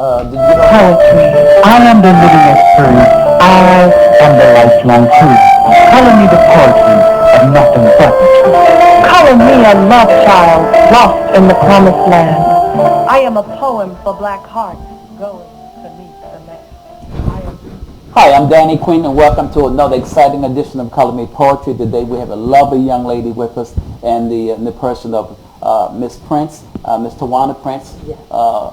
Did you know? Poetry. I am the living experience. I am the lifelong truth. Color me the poetry of nothing but the truth. Color me a love child lost in the promised land. I am a poem for black hearts going to meet the man. Hi, I'm Danny Queen, and welcome to another exciting edition of Color Me Poetry. Today we have a lovely young lady with us, and the person of Miss Prince, Miss Tawanna Prince. Yeah.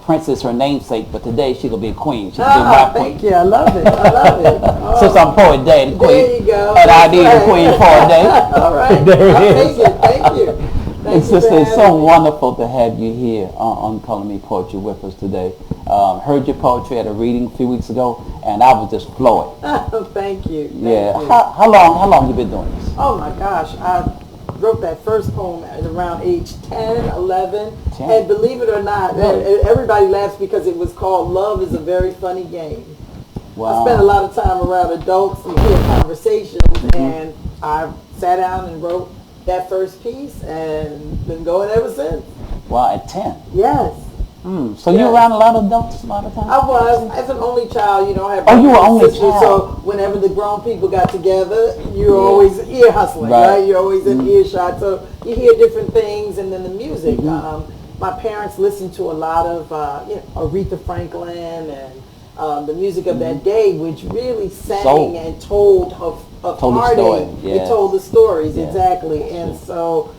Prince is her namesake, but today she's gonna be a queen. She's gonna be my queen. Thank you. I love it. I love it. Oh. Since I'm poet daddy, queen, there you go. and I need a queen for a day. All right. There it I'll is. take it. Thank you. It's just it's so wonderful to have you here on Color Me Poetry with us today. Heard your poetry at a reading a few weeks ago, and I was just floored. Thank you. Yeah. How long you been doing this? Oh my gosh, I wrote that first poem at around age 10, 11, 10? and believe it or not, everybody laughs because it was called "Love is a Very Funny Game." Wow. I spent a lot of time around adults and hear conversations, and I sat down and wrote that first piece, and been going ever since. Wow, at 10. Yes. So you're around a lot of adults a lot of times? I was. As an only child, I had you were only sisters, child. so whenever the grown people got together, you're always ear hustling, right? You're always in earshot, so you hear different things, and then the music. My parents listened to a lot of Aretha Franklin and the music of that day, which really sang and told of heartache. It told the stories, exactly. And so,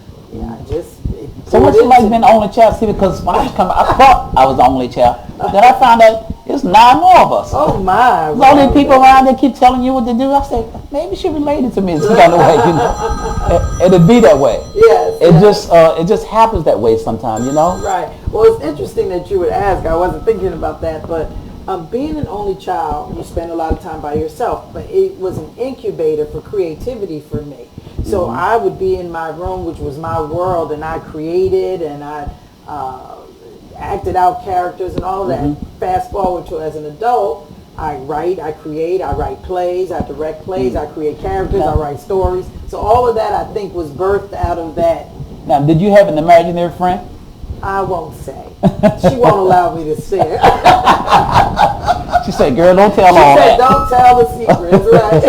So what's it like being the only child? See, because when I thought I was the only child. Then I found out there's 9 more of us. Oh my! There's only people around that keep telling you what to do. I said, maybe she related to me in some kind of way, It'd be that way. Yes. It just happens that way sometimes, Right. Well, it's interesting that you would ask. I wasn't thinking about that, but being an only child, you spend a lot of time by yourself, but it was an incubator for creativity for me. So I would be in my room, which was my world, and I created and I acted out characters and all of that. Fast forward to as an adult, I write, I create, I write plays, I direct plays, I create characters, I write stories. So all of that, I think, was birthed out of that. Now, did you have an imaginary friend? I won't say. She won't allow me to say it. She said, girl, don't tell all that. Don't tell the secrets, right?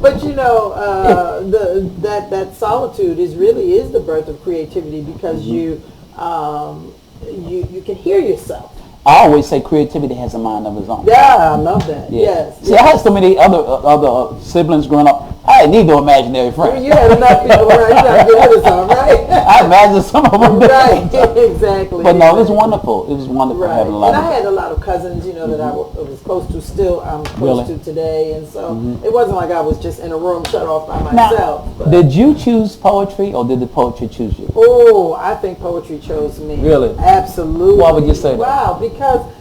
But that solitude really is the birth of creativity, because you can hear yourself. I always say creativity has a mind of its own. Yeah, I love that. Yeah. Yes. See, I had so many other siblings growing up. I didn't need no imaginary friends. You had enough people around. You got to get rid of some, right? I imagine some of them. Right, exactly. But no, it was wonderful. It was wonderful having a lot and of I had a lot of cousins, that I was close to, still I'm close to today. And so it wasn't like I was just in a room shut off by myself. Now, did you choose poetry, or did the poetry choose you? Oh, I think poetry chose me. Really? Absolutely. Why would you say that? Wow, because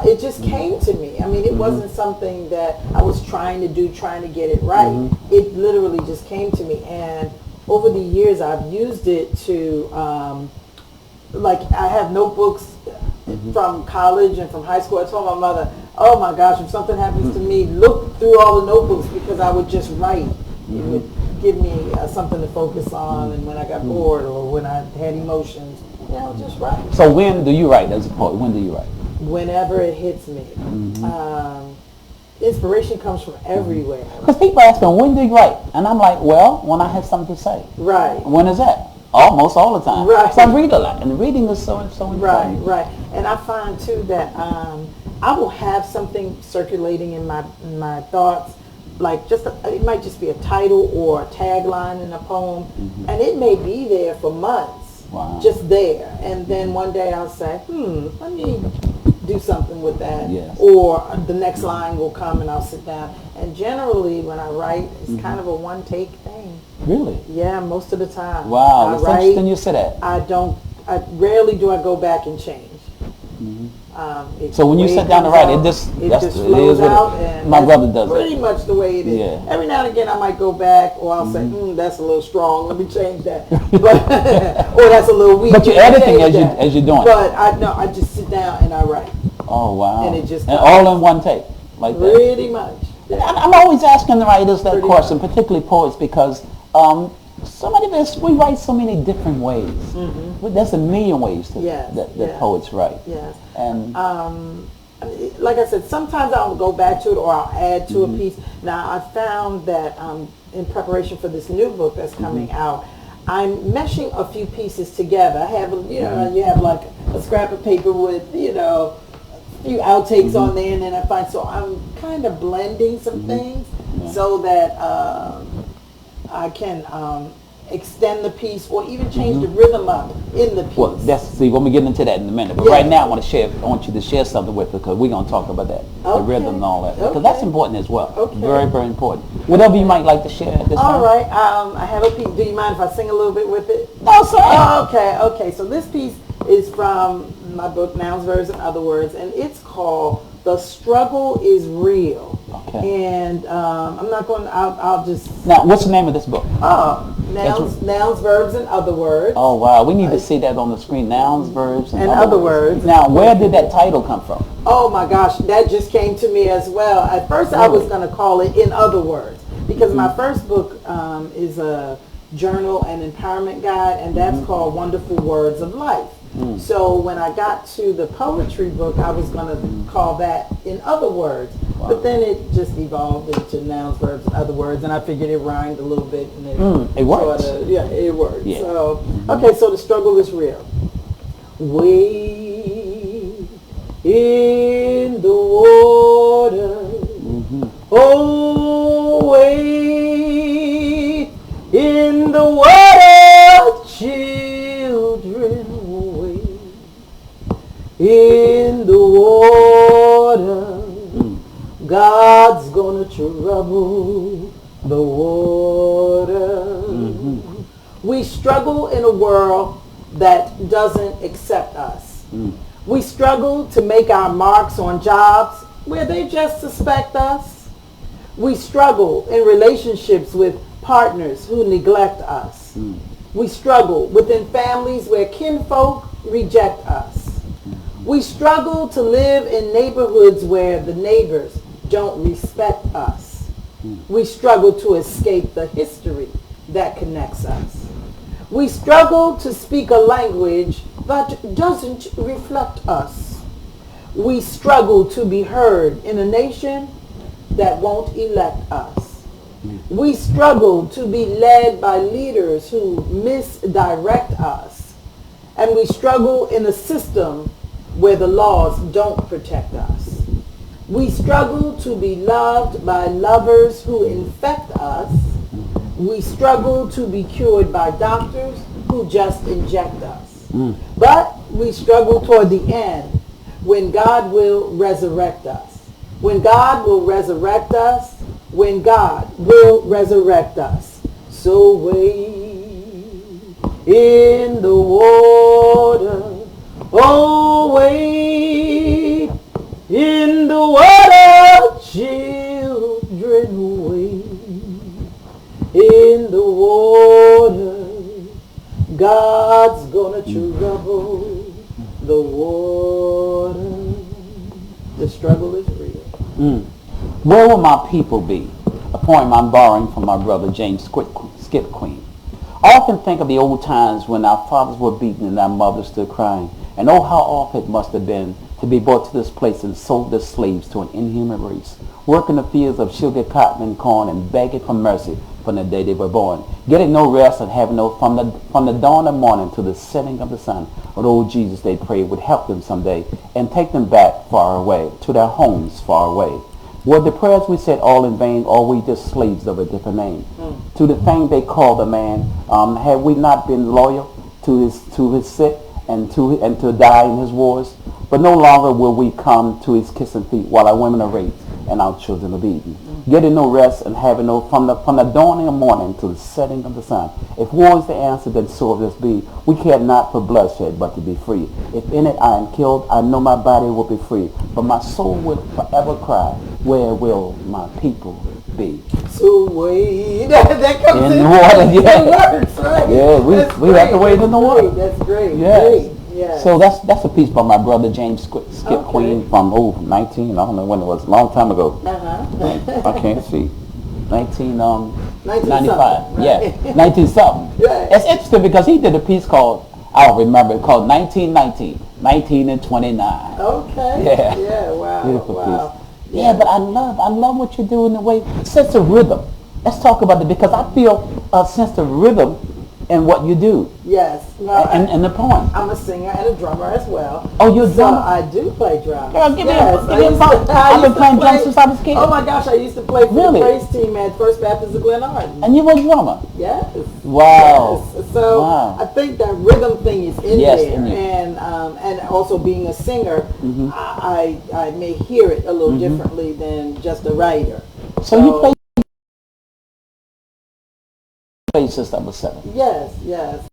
it just came to me. I mean, it wasn't something that I was trying to do, trying to get it right. It literally just came to me. And over the years, I've used it to, I have notebooks from college and from high school. I told my mother, oh my gosh, if something happens to me, look through all the notebooks, because I would just write. It would give me something to focus on, and when I got bored or when I had emotions, just write. So when do you write as a poet? When do you write? Whenever it hits me. Inspiration comes from everywhere. Because people ask me, when do you write? And I'm like, well, when I have something to say. Right. When is that? Almost all the time. Right. So I read a lot, and reading is so important. Right. And I find too that I will have something circulating in my thoughts, like it might just be a title or a tagline in a poem, and it may be there for months, just there. And then one day I'll say, let me do something with that. Yes. Or the next line will come and I'll sit down. And generally when I write, it's kind of a one-take thing. Really? Yeah, most of the time. Wow, that's interesting you say that. Rarely do I go back and change. So when you sit down to write, it just flows out, and my brother does pretty much the way it is. Yeah. Every now and again I might go back, or I'll say, that's a little strong, let me change that. But, or that's a little weak. But you're editing as you're doing. But I just sit down and I write. Oh wow. And it just all in one take, like that. Pretty much. Yeah. I'm always asking the writers that question, particularly poets, because Somebody we write so many different ways. There's a million ways that poets write. Yes. And like I said, sometimes I'll go back to it or I'll add to a piece. Now, I found that in preparation for this new book that's coming out, I'm meshing a few pieces together. I have, you have like a scrap of paper with, a few outtakes on there, and then I find, so I'm kind of blending some things so that I can extend the piece or even change the rhythm up in the piece. well, when we get into that in a minute. But right now, I want you to share something with us because we're going to talk about that, the rhythm and all that, because that's important as well. Okay. Very, very important. Whatever you might like to share at this time. All right. I have a piece. Do you mind if I sing a little bit with it? No, sir. Okay. So this piece is from my book, Nouns, Verbs, and Other Words, and it's called "The Struggle Is Real." Okay. And I'm not going to, I'll just... Now, what's the name of this book? Nouns, Verbs, and Other Words. Oh, wow. We need to see that on the screen. Nouns, verbs, and other words. Now, where did that title come from? Oh, my gosh. That just came to me as well. At first, I was going to call it In Other Words, because my first book is a journal and empowerment guide, and that's called Wonderful Words of Life. So when I got to the poetry book, I was going to call that In Other Words. Wow. But then it just evolved into Nouns, Verbs, and Other Words, and I figured it rhymed a little bit. And it works. It works. Yeah. So, okay, so the struggle is real. Wade in the water. Oh, wade in the water, children. In the water, God's gonna trouble the water. We struggle in a world that doesn't accept us. We struggle to make our marks on jobs where they just suspect us. We struggle in relationships with partners who neglect us. We struggle within families where kinfolk reject us. We struggle to live in neighborhoods where the neighbors don't respect us. We struggle to escape the history that connects us. We struggle to speak a language that doesn't reflect us. We struggle to be heard in a nation that won't elect us. We struggle to be led by leaders who misdirect us. And we struggle in a system where the laws don't protect us. We struggle to be loved by lovers who infect us. We struggle to be cured by doctors who just inject us. But we struggle toward the end when God will resurrect us. When God will resurrect us. When God will resurrect us. So wade in the water. Oh, wade in the water, children, wade in the water. God's gonna trouble the water. The struggle is real. Where will my people be? A poem I'm borrowing from my brother James Skip Queen. I often think of the old times when our fathers were beaten and our mothers stood crying. And oh, how awful it must have been to be brought to this place and sold as slaves to an inhuman race, working the fields of sugar, cotton, and corn, and begging for mercy from the day they were born, getting no rest and having no from the dawn of morning to the setting of the sun. But oh, Jesus, they prayed, would help them someday and take them back far away to their homes far away. Were the prayers we said all in vain, or we just slaves of a different name? To the thing they called a man, had we not been loyal to his sick and to die in his wars? But no longer will we come to his kissing feet while our women are raped and our children are beaten, getting no rest and having no from the dawning of morning to the setting of the sun. If war is the answer, then so will this be. We care not for bloodshed, but to be free. If in it I am killed, I know my body will be free, but my soul will forever cry, where will my people be? So wait, that comes in the water. Yeah, that works, right? Yeah, we have to wade in the water. That's great. Yes. Great. Yes. So that's a piece by my brother James Skip Queen from 19, I don't know when it was, a long time ago. I can't see. 95. Right. Yeah, 19 something. Right. It's interesting because he did a piece called, I don't remember, it called 1919, 19 and 29. Okay. Yeah. Yeah. Wow. Beautiful Wow. piece. Yeah, but I love what you do in the way, sense of rhythm. Let's talk about it because I feel a sense of rhythm in what you do. Yes. Well, And the poem. I'm a singer and a drummer as well. Oh, you're a So drummer? I do play drums. Girl, give me Yes, a phone. I've been playing drums since I was a kid. Oh my gosh, I used to play for Really? the praise team at First Baptist of Glen Arden. And you were a drummer. Yes. Wow. Yes. So Wow. I think that rhythm thing is in Yes, there, in you. and also being a singer, I may hear it a little differently than just a writer. So you played since I was 7. Yes, yes.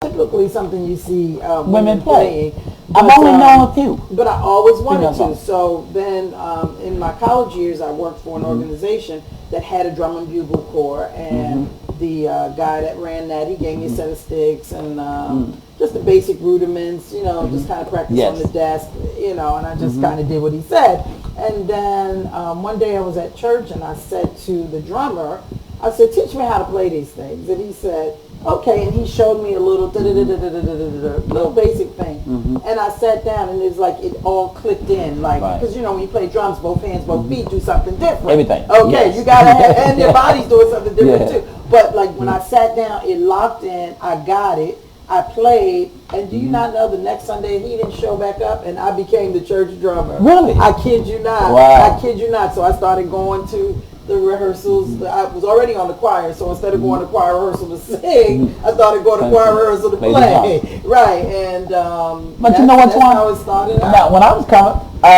Typically something you see Women play. playing. I've But, only known a few. But I always wanted Female to. So then in my college years, I worked for an organization that had a drum and bugle corps. And the guy that ran that, he gave me a set of sticks and just the basic rudiments, just kind of practice on the desk, and I just kind of did what he said. And then one day I was at church and I said to the drummer, I said, teach me how to play these things. And he said, okay, and he showed me a little little basic thing. And I sat down and it's like it all clicked in, like, because when you play drums, both hands, both feet do something different. Everything. Okay, Yes. you gotta have, and your body's doing something different too. But like when I sat down, it locked in, I got it, I played, and do you not know the next Sunday he didn't show back up and I became the church drummer. Really? I kid you not. Wow. I kid you not. So I started going to the rehearsals. I was already on the choir, so instead of going to choir rehearsal to sing, I started going to choir rehearsal to play. Right, and but you know what's that's how it started out. Now, when I was coming,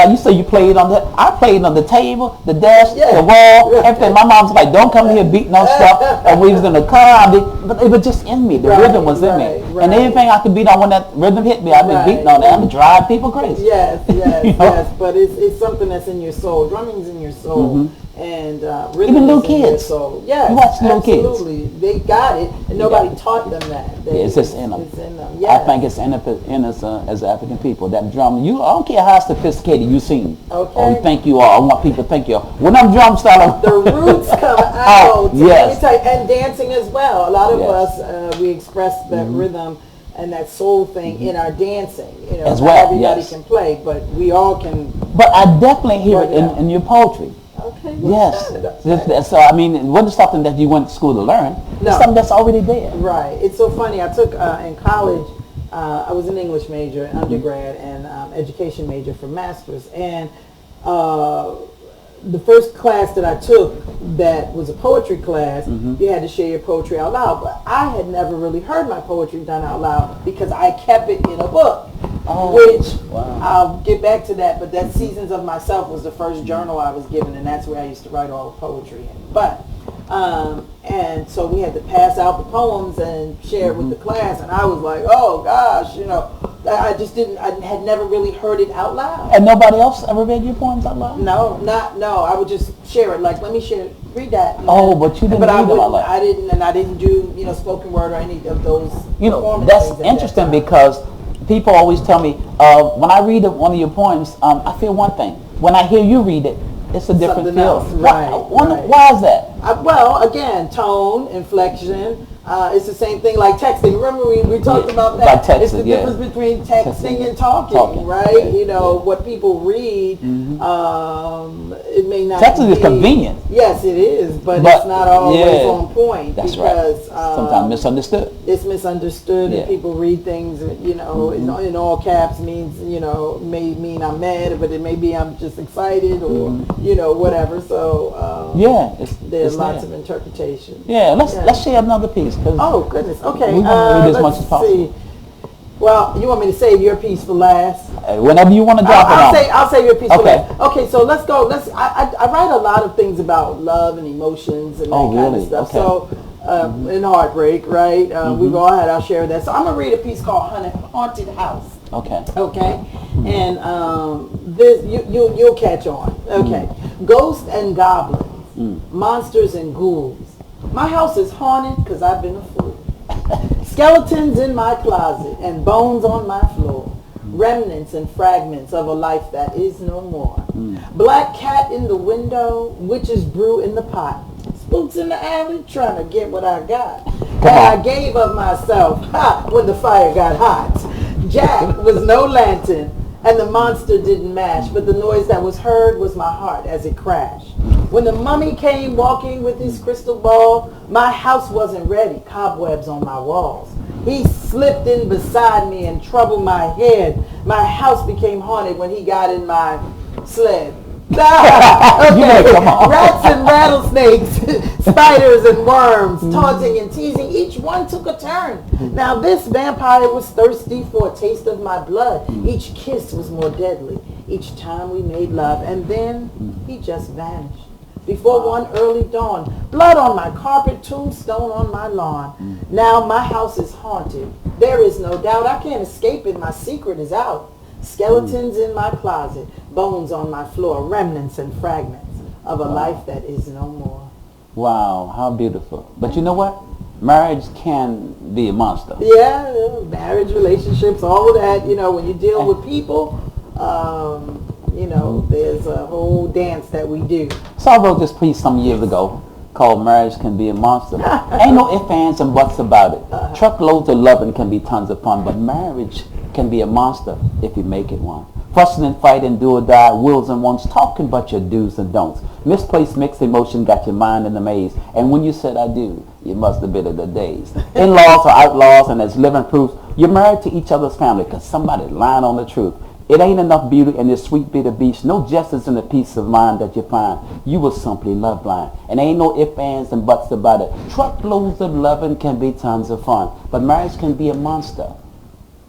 you say you played on I played on the table, the desk, Yeah. the wall, everything. My mom's like, don't come here beating on stuff. And we was in the car, but it was just in me. The rhythm was in me. And anything I could beat on when that rhythm hit me, I've been beating on it. I would drive people crazy. Yes, yes, You know? yes. But it's something that's in your soul. Drumming's in your soul. And rhythm Even little is in your kids. soul. Yes, You watch little kids. absolutely. They got it, and nobody taught them that. It's just in them. It's in them. I Yes. think it's in us as African people. That drum, I don't care how sophisticated you seem, or you think you are. I want people to think you are. When them drums start, The roots come out. yes. Let me tell you, and dancing as well. A lot of Yes. us, we express that rhythm and that soul thing in our dancing. As not well, everybody yes. can play, but we all can. But I definitely hear it Work it out. in your poetry. Okay. Yes. good. So I mean, it wasn't something that you went to school to learn. No. It's something that's already there. Right. It's so funny. I took in college. I was an English major, undergrad, and education major for masters. And the first class that I took that was a poetry class, you had to share your poetry out loud. But I had never really heard my poetry done out loud because I kept it in a book. Which I'll get back to that, but that Seasons of Myself was the first journal I was given, and that's where I used to write all the poetry in. But and so we had to pass out the poems and share it with the class, and I was like, oh gosh, I just didn't, I had never really heard it out loud. And nobody else ever read your poems out loud? No, I would just share it, like, let me read that. But you didn't read them out loud. I didn't do, spoken word or any of those. That's interesting because people always tell me, when I read one of your poems, I feel one thing. When I hear you read it, it's a different Something feel. else, right. Why is that? Well, again, tone, inflection. It's the same thing like texting. Remember we talked about that? About texting, it's the difference between texting and talking, right? What people read, it may not Texting is be, convenient. Yes, it is, but it's not always on point. That's because, right. Sometimes misunderstood. It's misunderstood, and people read things, in all caps means, may mean I'm mad, but it may be I'm just excited or, whatever. So, there's lots of interpretation. Yeah, let's share another piece. Oh, goodness. Okay. We want to read as much as possible. See. Well, you want me to save your piece for last? Whenever you want to drop it on. I'll save your piece for last. Okay, so let's go. I write a lot of things about love and emotions and that kind of stuff. Okay. So, and heartbreak, right? We've all had our share of that. So I'm going to read a piece called Haunted House. Okay. Okay. And this you'll catch on. Okay. Ghosts and goblins monsters and ghouls. My house is haunted because I've been a fool. Skeletons in my closet and bones on my floor. Remnants and fragments of a life that is no more. Black cat in the window, witch's brew in the pot. Spooks in the alley trying to get what I got. And I gave of myself when the fire got hot. Jack was no lantern and the monster didn't mash, but the noise that was heard was my heart as it crashed. When the mummy came walking with his crystal ball, my house wasn't ready, cobwebs on my walls. He slipped in beside me and troubled my head. My house became haunted when he got in my sled. Okay. Rats and rattlesnakes, spiders and worms, taunting and teasing, each one took a turn. Now this vampire was thirsty for a taste of my blood. Each kiss was more deadly, each time we made love, and then he just vanished. Before one early dawn, blood on my carpet, tombstone on my lawn. Now my house is haunted. There is no doubt I can't escape it. My secret is out. Skeletons in my closet, bones on my floor, remnants and fragments of a life that is no more. Wow, how beautiful. But you know what? Marriage can be a monster. Yeah, marriage, relationships, all of that. You know, when you deal with people, you know, there's a whole dance that we do. So I wrote this piece some years ago called Marriage Can Be a Monster. Ain't no ifs, ands, and buts about it. Truckloads of loving can be tons of fun, but marriage can be a monster if you make it one. Fussing and fighting, do or die, wills and wants, talking but your do's and don'ts. Misplaced mixed emotion got your mind in a maze, and when you said I do, you must have been in the days. In-laws are outlaws, and as living proof, you're married to each other's family because somebody lying on the truth. It ain't enough beauty in this sweet bitter beach, no justice in the peace of mind that you find. You were simply love blind, and ain't no ifs, ands, and buts about it. Truckloads of loving can be tons of fun, but marriage can be a monster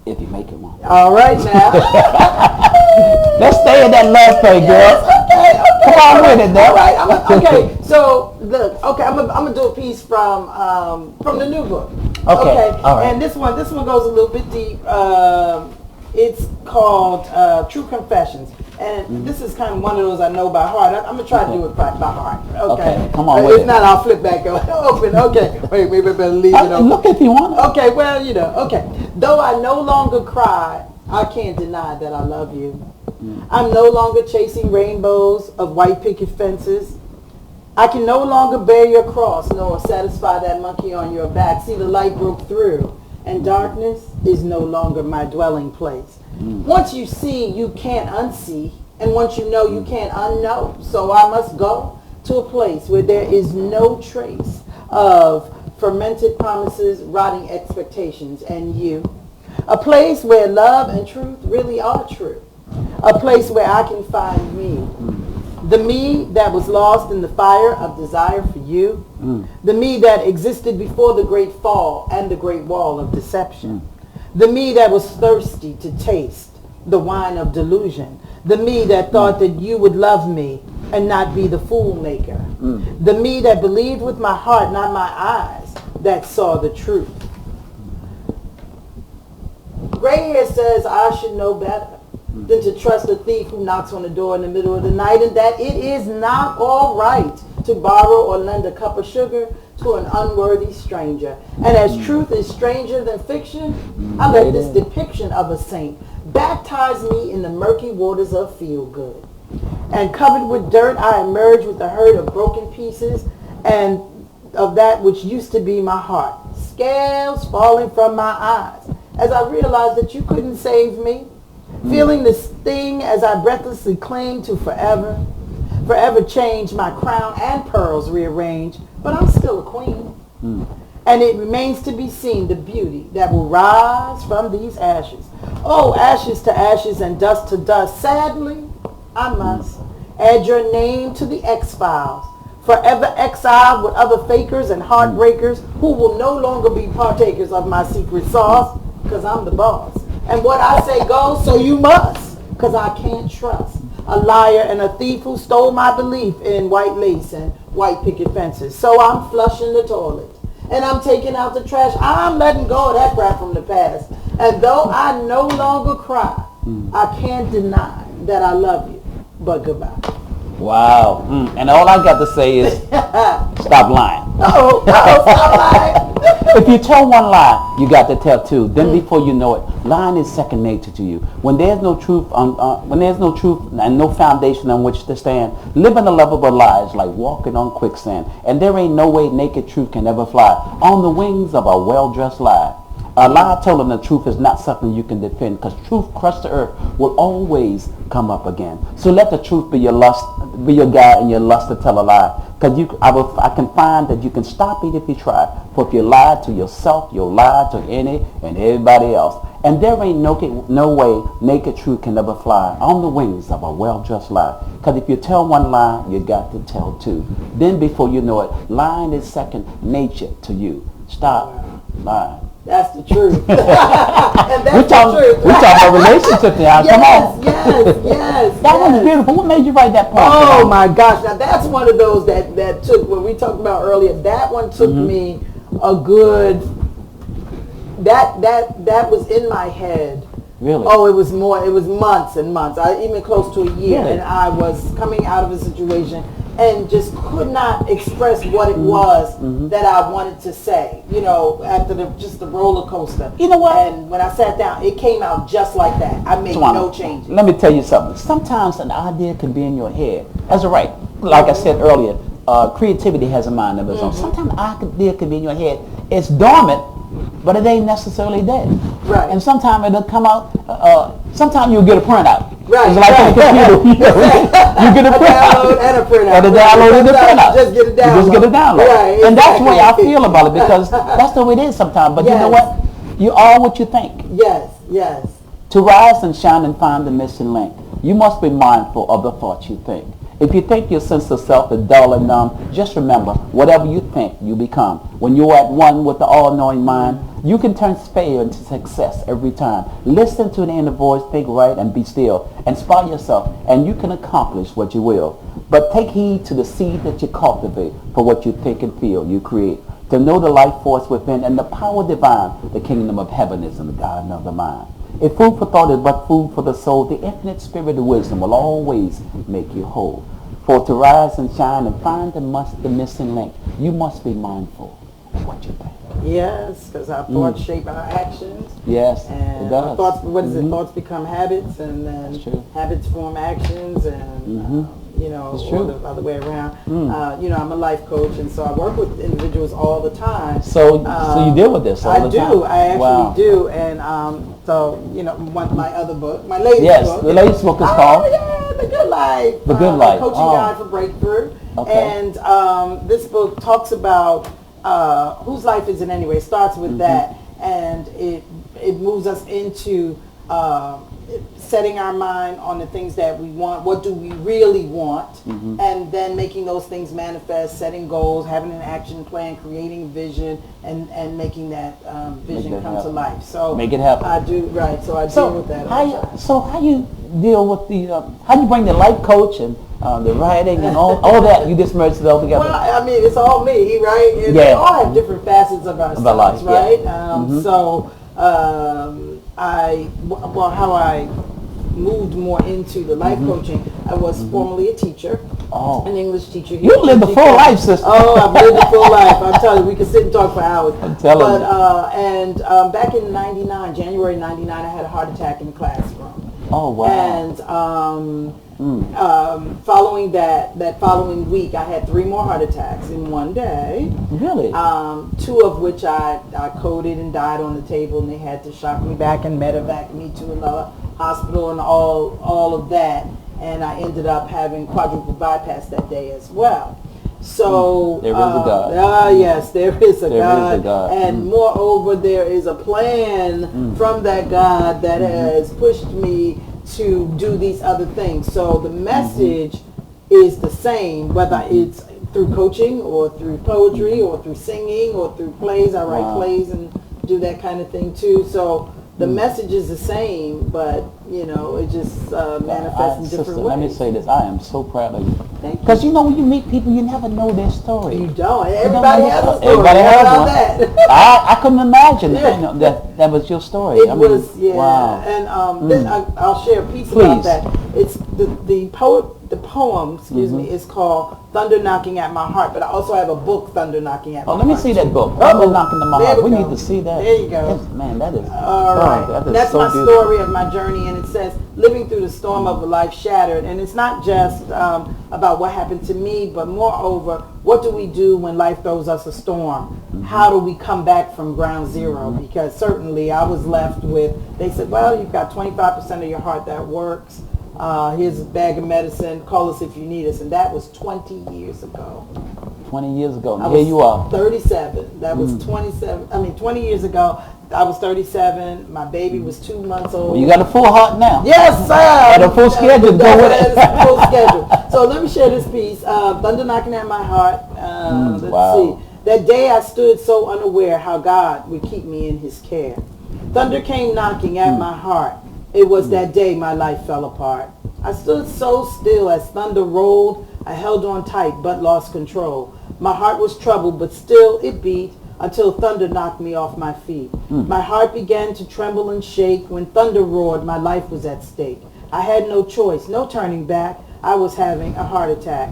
if you make it one. All right now. Let's stay in that love thing, girl. Okay. Come on with it, though. All right. Okay. So look. Okay. I'm gonna do a piece from the new book. Okay. All right. And this one goes a little bit deep. It's called True Confessions. And this is kind of one of those I know by heart. I'm going to try to do it by heart. Okay. Come on with it. If not, I'll flip back open. Okay. Wait, maybe I better leave it open. Look if you want. Okay, well, you know, okay. Though I no longer cry, I can't deny that I love you. I'm no longer chasing rainbows of white picket fences. I can no longer bear your cross nor satisfy that monkey on your back. See, the light broke through, and darkness is no longer my dwelling place. Once you see, you can't unsee, and once you know, you can't unknow. So I must go to a place where there is no trace of fermented promises, rotting expectations, and you. A place where love and truth really are true. A place where I can find me. The me that was lost in the fire of desire for you. The me that existed before the great fall and the great wall of deception. The me that was thirsty to taste the wine of delusion. The me that thought that you would love me and not be the fool maker. The me that believed with my heart, not my eyes, that saw the truth. Gray hair says I should know better than to trust a thief who knocks on the door in the middle of the night, and that it is not all right to borrow or lend a cup of sugar to an unworthy stranger. And as truth is stranger than fiction, I let this depiction of a saint baptize me in the murky waters of feel-good. And covered with dirt, I emerge with a herd of broken pieces and of that which used to be my heart. Scales falling from my eyes as I realized that you couldn't save me. Feeling the sting as I breathlessly cling to forever. Forever change, my crown and pearls rearrange, but I'm still a queen. And it remains to be seen the beauty that will rise from these ashes. Oh, ashes to ashes and dust to dust. Sadly, I must add your name to the X-Files. Forever exiled with other fakers and heartbreakers who will no longer be partakers of my secret sauce, because I'm the boss. And what I say goes, so you must, because I can't trust a liar and a thief who stole my belief in white lace and white picket fences. So I'm flushing the toilet, and I'm taking out the trash. I'm letting go of that crap from the past. And though I no longer cry, I can't deny that I love you. But goodbye. Wow. And all I got to say is stop lying. Oh, stop lying. If you tell one lie, you got to tell two. Then before you know it, lying is second nature to you. When there's no truth, and no foundation on which to stand, living a lovable lie is like walking on quicksand. And there ain't no way naked truth can ever fly on the wings of a well-dressed lie. A lie telling the truth is not something you can defend, because truth crushed to earth will always come up again. So let the truth be your lust, be your guide in your lust to tell a lie. Because I can find that you can stop it if you try. For if you lie to yourself, you'll lie to any and everybody else. And there ain't no way naked truth can ever fly on the wings of a well-dressed lie. Because if you tell one lie, you got to tell two. Then before you know it, lying is second nature to you. Stop lying. That's the truth. And that's the truth. We talk about relationships now. Come on. Yes. That one's beautiful. What made you write that poem? Oh my gosh. Now that's one of those that took, what we talked about earlier, that one took me a good, that was in my head. Really? Oh, it was months and months. Even close to a year. Really? And I was coming out of a situation and just could not express what it was that I wanted to say, after just the roller coaster. You know what? And when I sat down, it came out just like that. I made no changes. Let me tell you something. Sometimes an idea can be in your head. That's right. Like I said earlier, creativity has a mind of its own. Sometimes an idea can be in your head. It's dormant, but it ain't necessarily dead. Right. And sometimes it'll come out. Sometimes you'll get a printout. Right. It's like on the computer. You get a printout. Download and a printout. And a download and a printout. Just get a download. You just get a download. Right, and that's the way I exactly. feel about it, because that's the way it is sometimes. But you know Yes. what? You are what you think. Yes. To rise and shine and find the missing link, you must be mindful of the thoughts you think. If you think your sense of self is dull and numb, just remember, whatever you think, you become. When you're at one with the all-knowing mind, you can turn failure into success every time. Listen to the inner voice, think right, and be still. Inspire yourself, and you can accomplish what you will. But take heed to the seed that you cultivate, for what you think and feel, you create. To know the life force within and the power divine, the kingdom of heaven is in the garden of the mind. If food for thought is but food for the soul, the infinite spirit of wisdom will always make you whole. For to rise and shine and find the missing link, you must be mindful of what you think. Yes, because our thoughts shape our actions. Yes, And it does. our thoughts, what is it? Thoughts become habits, and That's true. then habits form actions, and It's or true. the other way around. I'm a life coach, and so I work with individuals all the time. So you deal with this all the time? I actually Wow. do, and my other book, my latest book. Yes, the latest book is called? The Good Life. The Good Life. Coaching Guide for Breakthrough. Okay. And this book talks about whose life is it anyway. It starts with that, and it moves us into setting our mind on the things that we want. What do we really want? And then making those things manifest, setting goals, having an action plan, creating vision, and making that vision that come to happen. life. So Make it happen. I do, right. So I deal with that. all the time. How you deal with the, how you bring the life coach and the writing and all that, you just merge it all together? Well, I mean, it's all me, right? And Yeah. we all have different facets of ourselves, life, yeah. right? So how I moved more into the life coaching, I was formerly a teacher, an English teacher. You lived a full life, sister. Oh, I've lived a full life. I'm telling you, we could sit and talk for hours. I'm telling you. Back in '99, January '99, I had a heart attack in the classroom. Oh, wow. And following that following week, I had 3 more heart attacks in one day. Really? 2 of which I coded and died on the table, and they had to shock me back and medevac me to another hospital and all of that. And I ended up having quadruple bypass that day as well. So there is a God. Yes, there is a There God. is a God. And moreover, there is a plan from that God that has pushed me to do these other things. So the message is the same, whether it's through coaching or through poetry or through singing or through plays. I write plays and do that kind of thing too. So the message is the same, but it just manifests in different Sister, ways. let me say this. I am so proud of you. Thank you. Because when you meet people, you never know their story. You don't. Everybody has a story. Everybody How has about one. that? I couldn't imagine Yeah. that was your story. It I mean, was, yeah. Wow. And then I'll share a piece Please. about that. It's the the poem, excuse me, is called Thunder Knocking at My Heart, but I also have a book, Thunder Knocking at My Heart. Oh, let me see that book. Oh, Thunder Knocking at My there Heart. We we need go. to see that. There you go. Yes, man, that is. All right. that is That's so my beautiful. story of my journey, and it says, living through the storm of a life shattered. And it's not just about what happened to me, but moreover, what do we do when life throws us a storm? How do we come back from ground zero? Because certainly I was left with, they said, well, you've got 25% of your heart that works. Here's a bag of medicine. Call us if you need us. And that was 20 years ago. 20 years ago. I Here you are. 37. That was 20 years ago. I was 37. My baby was 2 months old. Well, you got a full heart now. Yes, sir. And a full schedule. Go with it. Full schedule. So let me share this piece. Thunder Knocking at My Heart. Let's wow. see. That day I stood so unaware how God would keep me in his care. Thunder came knocking at my heart. It was that day my life fell apart. I stood so still as thunder rolled. I held on tight but lost control. My heart was troubled, but still it beat until thunder knocked me off my feet. My heart began to tremble and shake. When thunder roared, my life was at stake. I had no choice, no turning back. I was having a heart attack.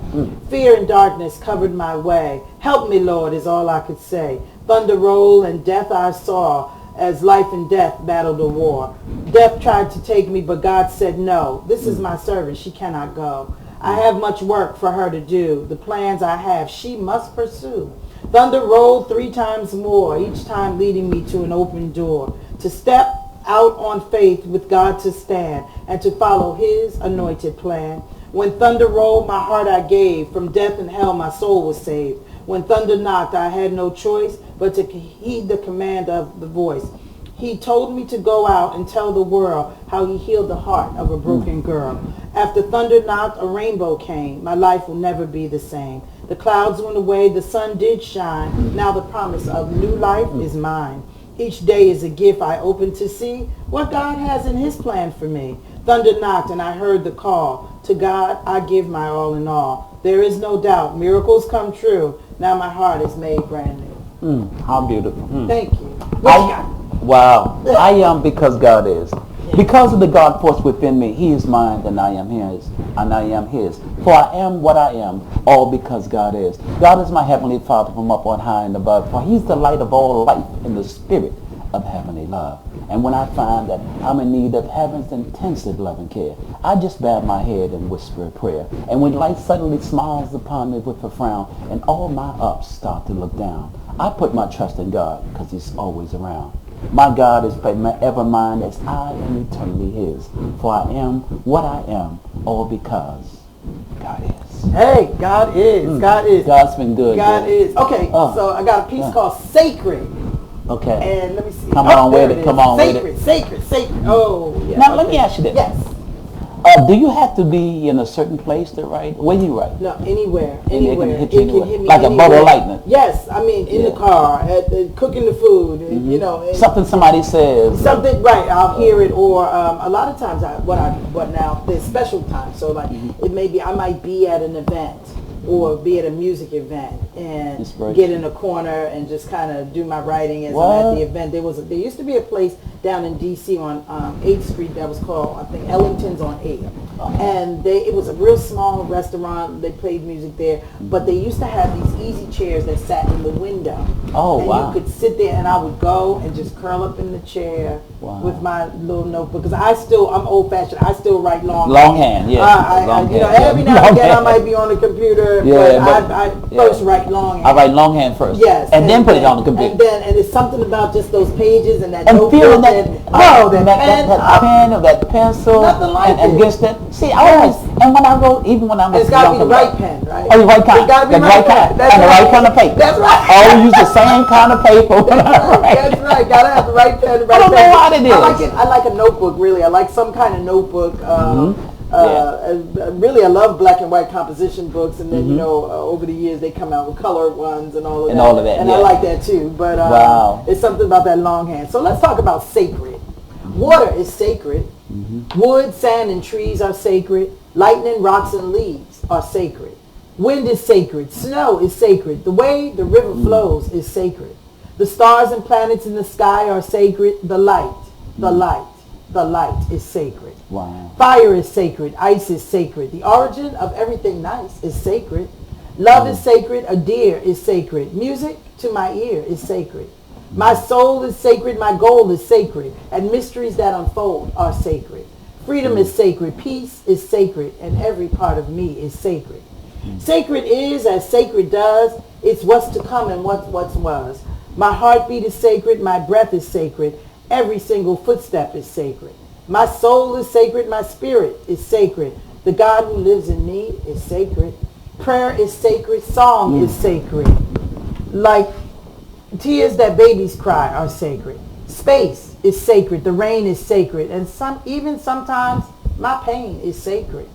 Fear and darkness covered my way. Help me, Lord, is all I could say. Thunder rolled and death I saw as life and death battled a war. Death tried to take me, but God said no. This is my servant. She cannot go. I have much work for her to do. The plans I have, she must pursue. Thunder rolled 3 times more, each time leading me to an open door, to step out on faith with God to stand and to follow his anointed plan. When thunder rolled, my heart I gave. From death and hell, my soul was saved. When thunder knocked, I had no choice but to heed the command of the voice. He told me to go out and tell the world how he healed the heart of a broken girl. After thunder knocked, a rainbow came. My life will never be the same. The clouds went away, the sun did shine. Now the promise of new life is mine. Each day is a gift I open to see what God has in his plan for me. Thunder knocked and I heard the call. To God I give my all in all. There is no doubt miracles come true. Now my heart is made brand new. How beautiful. Thank you. What you got? Wow. I am because God is. Because of the God force within me, he is mine and I am his. And I am his. For I am what I am, all because God is. God is my heavenly Father from up on high and above. For he's the light of all life in the spirit of heavenly love. And when I find that I'm in need of heaven's intensive love and care, I just bow my head and whisper a prayer. And when life suddenly smiles upon me with a frown and all my ups start to look down, I put my trust in God because he's always around. My God is ever mine as I am eternally his. For I am what I am, all because God is. Hey, God is. God is. God's been good. God is. Okay, so I got a piece called Sacred. Okay. And let me see. Come on with there it. Come on with Sacred, it. sacred, sacred. Oh, yeah. Now, let me ask you this. Yes. Do you have to be in a certain place to write? Where you write? No, anywhere. And Anywhere. it can hit you anywhere. hit me Like a bolt of anywhere. lightning. Yes, I mean, in the car, cooking the food, you know. and Something somebody says. Something, right, I'll hear it, or a lot of times, what now, there's special times, so like, it may be, I might be at an event, or be at a music event, and get in a corner and just kind of do my writing as I'm at the event. There used to be a place down in D.C. on 8th Street that was called, I think, Ellington's on 8th. And it was a real small restaurant. They played music there, but they used to have these easy chairs that sat in the window. Oh, and wow. you could sit there, and I would go and just curl up in the chair with my little notebook, because I'm old-fashioned. I still write longhand. Every now and then I might be on the computer, but I first write longhand. I write longhand first. Yes. And then put it on the computer. And it's something about just those pages and that and notebook. feeling that, that pen or that pencil. Nothing like and it. against that. See, I always, and when I wrote, even when I was it's got to be the right pen, right? Oh, the right kind. It's got to be the right kind. That's and the right kind of paper. That's right. I always use the same kind of paper when I write. That's right. Got to have the right pen, the right I don't know what it is. I like a notebook, really. I like some kind of notebook. Really, I love black and white composition books, and then over the years they come out with colored ones and all of that. And I like that too. But it's something about that longhand. So let's talk about sacred. Water is sacred. Wood, sand, and trees are sacred. Lightning, rocks, and leaves are sacred. Wind is sacred. Snow is sacred. The way the river flows is sacred. The stars and planets in the sky are sacred. The light the light is sacred. Wow. Fire is sacred. Ice is sacred. The origin of everything nice is sacred. Love is sacred. A deer is sacred. Music to my ear is sacred. My soul is sacred. My goal is sacred. And mysteries that unfold are sacred. Freedom is sacred. Peace is sacred. And every part of me is sacred. Sacred is as sacred does. It's what's to come and what was. My heartbeat is sacred. My breath is sacred. Every single footstep is sacred. My soul is sacred. My spirit is sacred. The God who lives in me is sacred. Prayer is sacred. Song is sacred. Like tears that babies cry are sacred. Space is sacred. The rain is sacred. And even sometimes my pain is sacred.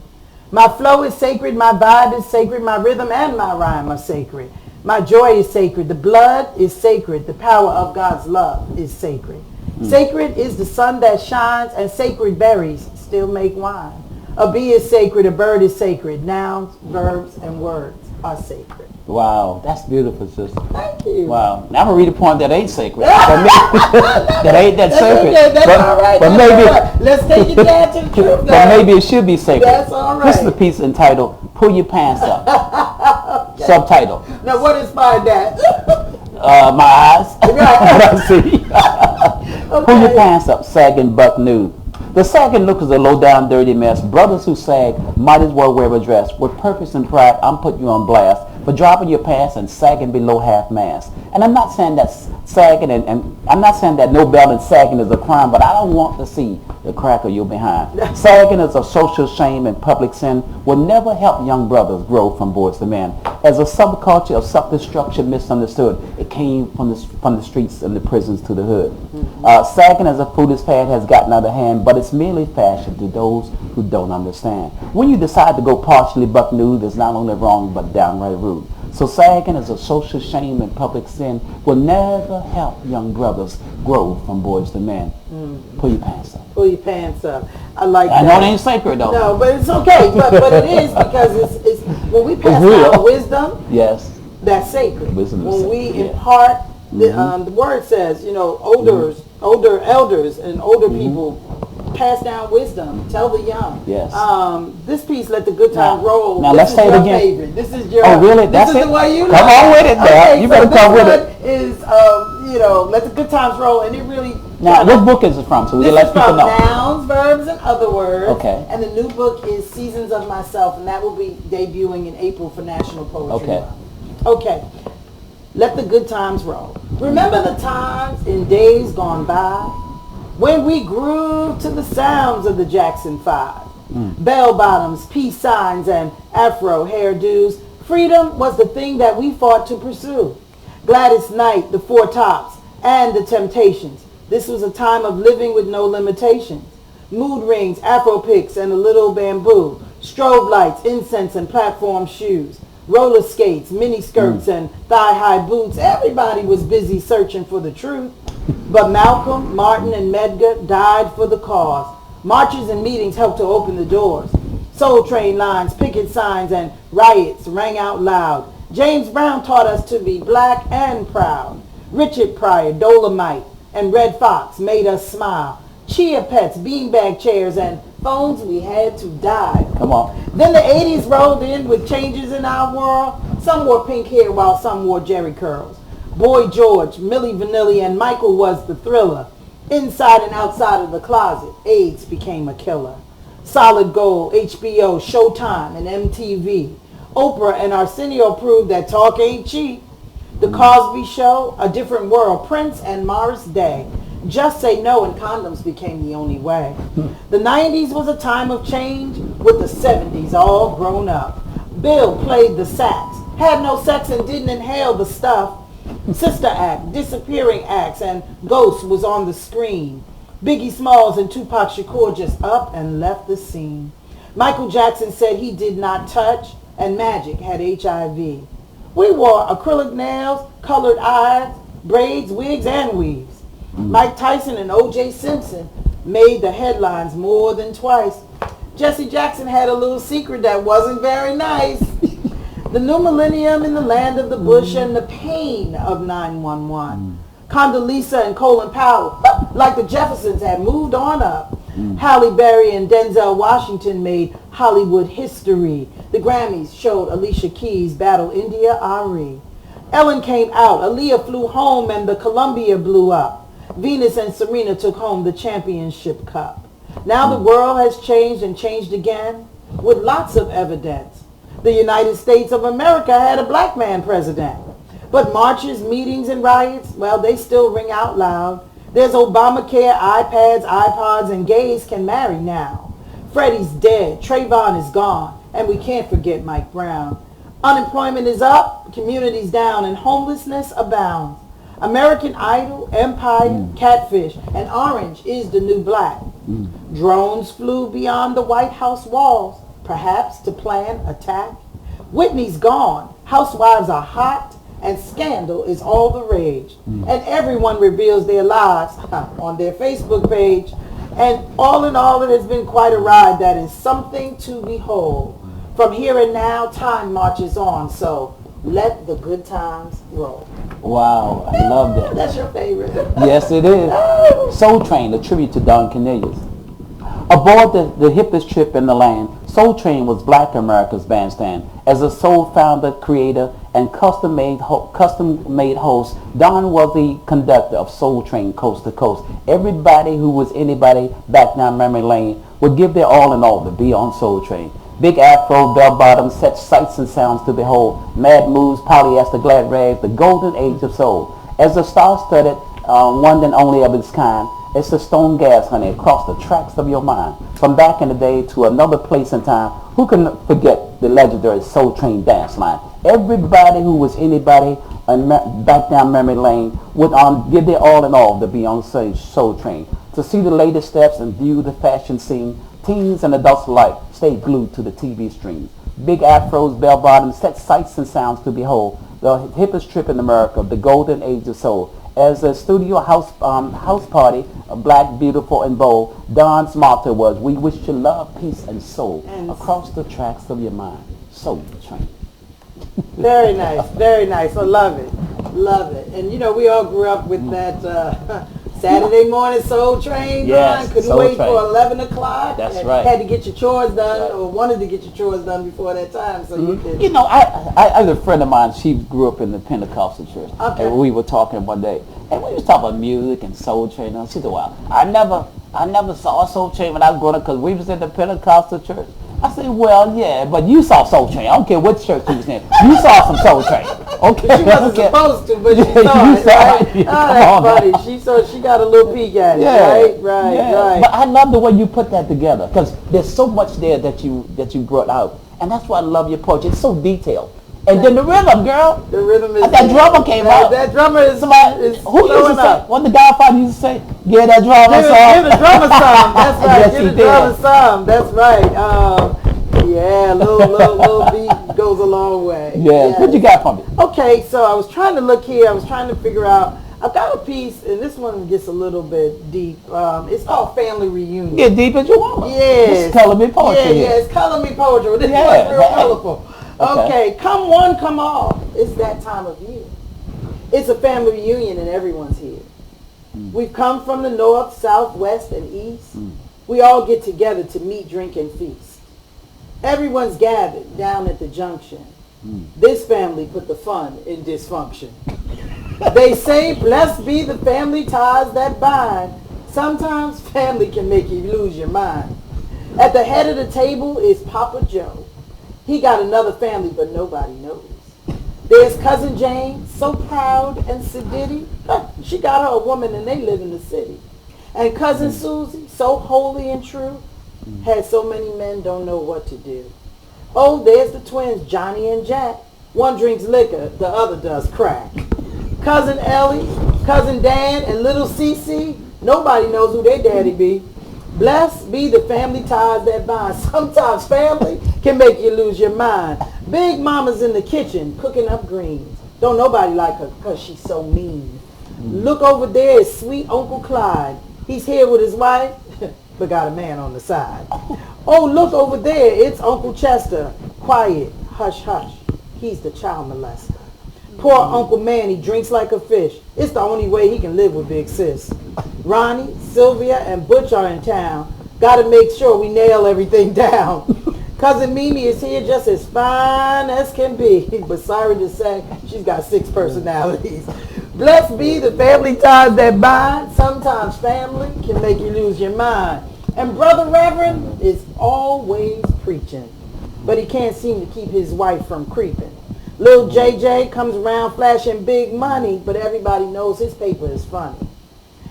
My flow is sacred. My vibe is sacred. My rhythm and my rhyme are sacred. My joy is sacred. The blood is sacred. The power of God's love is sacred. Sacred is the sun that shines, and sacred berries still make wine. A bee is sacred. A bird is sacred. Nouns, verbs, and words are sacred. Wow, that's beautiful, sister. Thank you. Wow. Now I'm going to read a poem that ain't sacred. That ain't that sacred. Okay, that's all right. But That's maybe, all right. Let's take it down to the truth. but maybe it should be sacred. That's all right. This is the piece entitled, Pull Your Pants Up. Okay. Subtitle, Now, what inspired that? my eyes. Right. What I see. Pull your pants up, sagging buck nude. The sagging look is a low-down, dirty mess. Brothers who sag might as well wear a dress. With purpose and pride, I'm putting you on blast for dropping your pants and sagging below half-mast. And I'm not saying that sagging and I'm not saying that no belt and sagging is a crime, but I don't want to see the crack of your behind. Sagging is a social shame and public sin will never help young brothers grow from boys to men. As a subculture of self-destruction misunderstood, it came from the streets and the prisons to the hood. Sagging as a foolish fad has gotten out of hand, but it's merely fashion to those who don't understand. When you decide to go partially buck nude, it's not only wrong but downright rude. So sagging as a social shame and public sin will never help young brothers grow from boys to men. Pull your pants up. Pull your pants up. I like I that. know it ain't sacred though. No, but it's okay. But it is because it's when we pass real. down wisdom, Yes. that's sacred. Wisdom is When sacred, we yeah. impart, the word says, older elders and older people pass down wisdom. Tell the young. Yes. This piece, Let the Good Times Roll. Now, this let's is say it your again. favorite. This is your. Oh, really? This That's is it? the way you Come on with it, Dad. You better come with it. This is Let the Good Times Roll, and it really. Now, what book is it from? So we can This let is people from know. Nouns, Verbs, and Other Words. Okay. And the new book is Seasons of Myself, and that will be debuting in April for National Poetry Okay. Month. Okay. Let the good times roll. Remember the times in days gone by when we grooved to the sounds of the Jackson 5. Bell bottoms, peace signs, and afro hairdos. Freedom was the thing that we fought to pursue. Gladys Knight, the Four Tops, and the Temptations. This was a time of living with no limitations. Mood rings, afro picks, and a little bamboo. Strobe lights, incense, and platform shoes. Roller skates, mini skirts, and thigh-high boots. Everybody was busy searching for the truth. But Malcolm, Martin, and Medgar died for the cause. Marches and meetings helped to open the doors. Soul train lines, picket signs, and riots rang out loud. James Brown taught us to be black and proud. Richard Pryor, Dolomite, and Red Fox made us smile. Chia pets, beanbag chairs, and phones we had to dial. Come on. Then the 80s rolled in with changes in our world. Some wore pink hair while some wore Jerry curls. Boy George, Milli Vanilli, and Michael was the thriller. Inside and outside of the closet, AIDS became a killer. Solid Gold, HBO, Showtime, and MTV. Oprah and Arsenio proved that talk ain't cheap. The Cosby Show, A Different World, Prince and Morris Day. Just Say No and condoms became the only way. The 90s was a time of change with the 70s all grown up. Bill played the sax, had no sex and didn't inhale the stuff. Sister Act, Disappearing Acts, and Ghost was on the screen. Biggie Smalls and Tupac Shakur just up and left the scene. Michael Jackson said he did not touch, and Magic had HIV. We wore acrylic nails, colored eyes, braids, wigs, and weaves. Mike Tyson and O.J. Simpson made the headlines more than twice. Jesse Jackson had a little secret that wasn't very nice. The new millennium in the land of the bush and the pain of 911. Condoleezza and Colin Powell, like the Jeffersons, had moved on up. Halle Berry and Denzel Washington made Hollywood history. The Grammys showed Alicia Keys battle India Ari. Ellen came out, Aaliyah flew home, and the Columbia blew up. Venus and Serena took home the championship cup. Now the world has changed and changed again with lots of evidence. The United States of America had a black man president. But marches, meetings, and riots, well, they still ring out loud. There's Obamacare, iPads, iPods, and gays can marry now. Freddie's dead, Trayvon is gone, and we can't forget Mike Brown. Unemployment is up, communities down, and homelessness abounds. American Idol, Empire, Catfish, and Orange is the new black. Drones flew beyond the White House walls, perhaps to plan attack. Whitney's gone, housewives are hot, and scandal is all the rage. And everyone reveals their lives on their Facebook page. And all in all, it has been quite a ride that is something to behold. From here and now, time marches on, so let the good times roll. Wow, I love that. That's your favorite. Yes, it is. Soul Train, a tribute to Don Cornelius. Aboard the hippest trip in the land, Soul Train was Black America's bandstand. As a soul founder, creator, and custom-made host, Don was the conductor of Soul Train coast to coast. Everybody who was anybody back down memory lane would give their all in all to be on Soul Train. Big afro, bell bottoms, set sights and sounds to behold. Mad moves, polyester, glad rags, the golden age of soul. As a star-studded, one and only of its kind, it's a stone gas, honey, across the tracks of your mind. From back in the day to another place and time, who can forget the legendary Soul Train dance line? Everybody who was anybody back down memory lane would give their all in all to be on Soul Train. To see the latest steps and view the fashion scene, teens and adults alike stayed glued to the TV screens. Big afros, bell bottoms, set sights and sounds to behold. The hippest trip in America, the golden age of soul. As a studio house party, black, beautiful, and bold, Don's motto was, "We wish you love, peace, and soul across the tracks of your mind." Soul Train. Very nice, very nice. I love it, love it. And you know, we all grew up with that Saturday morning Soul Train. Yes, couldn't Soul wait Train. for 11 o'clock. That's right. Had to get your chores done, Right. or wanted to get your chores done before that time, so you could. You know, I have a friend of mine, she grew up in the Pentecostal church. Okay. And we were talking one day, and we was talking about music and Soul Train. And she said, well, I never saw Soul Train when I was growing up because we was in the Pentecostal church. I said, well, yeah, but you saw Soul Train. I don't care what church you was in. You saw some Soul Train. Okay. She wasn't supposed to, but she Yeah, saw you it, saw right? it. Yeah, Oh, come that's on funny. She got a little peek at it. Right. Yeah. But I love the way you put that together because there's so much there that you brought out. And that's why I love your poetry. It's so detailed. And then the rhythm, girl. The rhythm is. That drummer came out. That drummer is. Somebody, is who used to showing say, up. what the Godfather used to say? Give that drummer some. Give the drummer some. That's right. Yes, Give he the did. drummer some. That's right. Yeah, little beat goes a long way. Yes. What you got for me? Okay, so I was trying to look here. I was trying to figure out. I've got a piece, and this one gets a little bit deep. It's called Family Reunion. Get deep as you want. Yes. This is color me poetry. Yeah, here. it's color me poetry. This Yeah, one's real hey. colorful. Okay, come one, come all. It's that time of year. It's a family reunion and everyone's here. We've come from the north, south, west, and east. We all get together to meet, drink, and feast. Everyone's gathered down at the junction. This family put the fun in dysfunction. They say, blessed be the family ties that bind. Sometimes family can make you lose your mind. At the head of the table is Papa Joe. He got another family, but nobody knows. There's Cousin Jane, so proud and sedity. She got her a woman and they live in the city. And Cousin Susie, so holy and true, had so many men don't know what to do. Oh, there's the twins, Johnny and Jack. One drinks liquor, the other does crack. Cousin Ellie, Cousin Dan, and little Cece, nobody knows who their daddy be. Blessed be the family ties that bind. Sometimes family can make you lose your mind. Big mama's in the kitchen cooking up greens. Don't nobody like her because she's so mean. Look over there is sweet Uncle Clyde. He's here with his wife, but got a man on the side. Oh, look over there. It's Uncle Chester. Quiet. Hush, hush. He's the child molester. Poor Uncle Manny drinks like a fish. It's the only way he can live with Big Sis. Ronnie, Sylvia, and Butch are in town. Got to make sure we nail everything down. Cousin Mimi is here just as fine as can be. But sorry to say, she's got 6 personalities. Blessed be the family ties that bind. Sometimes family can make you lose your mind. And Brother Reverend is always preaching, but he can't seem to keep his wife from creeping. Lil JJ comes around flashing big money, but everybody knows his paper is funny.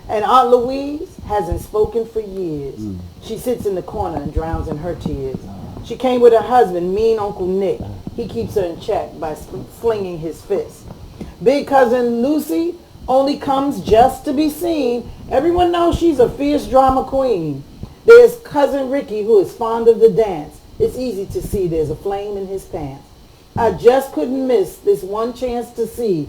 And Aunt Louise hasn't spoken for years. She sits in the corner and drowns in her tears. She came with her husband, mean Uncle Nick. He keeps her in check by slinging his fist. Big cousin Lucy only comes just to be seen. Everyone knows she's a fierce drama queen. There's cousin Ricky, who is fond of the dance. It's easy to see there's a flame in his pants. I just couldn't miss this one chance to see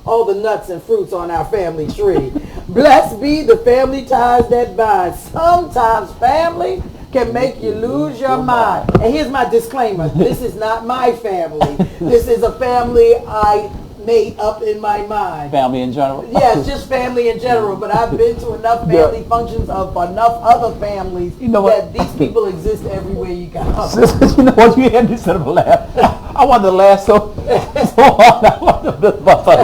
all the nuts and fruits on our family tree. Blessed be the family ties that bind. Sometimes family can make you lose your mind. And here's my disclaimer. This is not my family. This is a family I made up in my mind. Family in general? Yes, just family in general. But I've been to enough family functions of enough other families that these people exist everywhere you go. You know what? You had me set up a laugh. I wanted to laugh so hard. I wanted to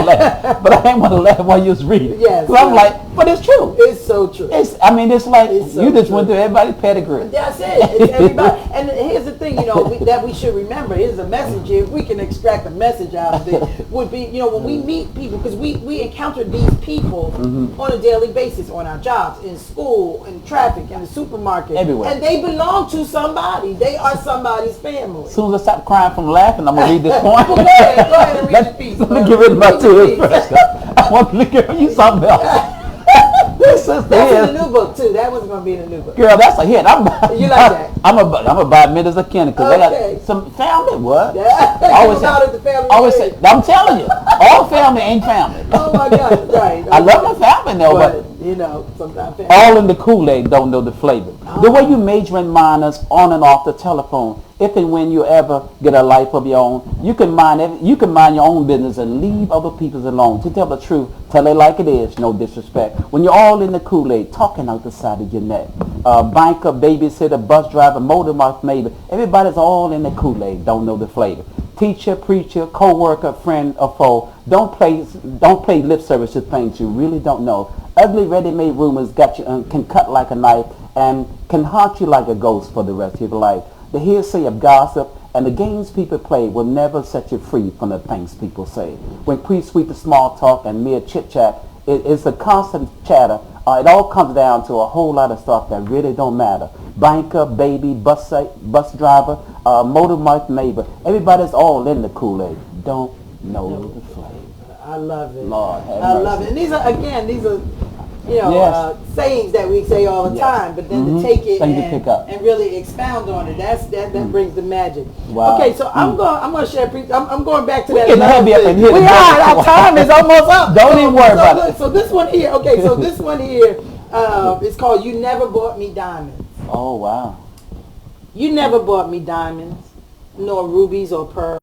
laugh. But I ain't want to laugh while you was reading. Yes. So I'm like, but it's true. It's so true. I mean, it's like It's so you just true. went through everybody's pedigree. That's it. It's everybody. And here's the thing, that we should remember. Here's a message here. If we can extract a message out of it, would be, when we meet people, because we encounter these people on a daily basis on our jobs, in school, in traffic, in the supermarket. Everywhere. And they belong to somebody. They are somebody's family. As soon as I stop crying from laughing, I'm going to read this point. Well, go ahead and read the piece. Let me get rid of my tears first. I want to give you something else. This is That's in the new book, too. That wasn't going to be in the new book. Girl, that's a hit. You like that? I'm a buy Minutes of Kenny because Okay. they got some family. What? Yeah. Always Out of the family. always say, I'm telling you, all family ain't family. Oh, my God. Right. I love my family though, but Sometimes family. all in the Kool-Aid don't know the flavor. The way you majoring minors on and off the telephone, if and when you ever get a life of your own, you can mind your own business and leave other people's alone. To tell the truth, tell it like it is, no disrespect. When you're all in the Kool-Aid, talking out the side of your neck, banker, babysitter, bus driver, motor mouth neighbor, everybody's all in the Kool-Aid, don't know the flavor. Teacher, preacher, co-worker, friend, or foe, don't play lip service to things you really don't know. Ugly ready-made rumors got you can cut like a knife and can haunt you like a ghost for the rest of your life. The hearsay of gossip and the games people play will never set you free from the things people say. When pre-sweet the small talk and mere chit-chat, it's a constant chatter. It all comes down to a whole lot of stuff that really don't matter. Banker, baby, bus driver, motor mouth neighbor. Everybody's all in the Kool-Aid. Don't know the flavor. I love it. Lord have I mercy. love it. And these are Yes. sayings that we say all the Yes. time, but then to take it Thing to pick up. and really expound on it, that brings the magic. Wow. Okay, so I'm going to share. I'm going back to We that. getting love heavy up thing. in here We today. are. Our time is almost up. Don't even worry about look, it. So this one here. Okay, so this one here is called "You Never Bought Me Diamonds." Oh, wow. You never bought me diamonds, nor rubies or pearls.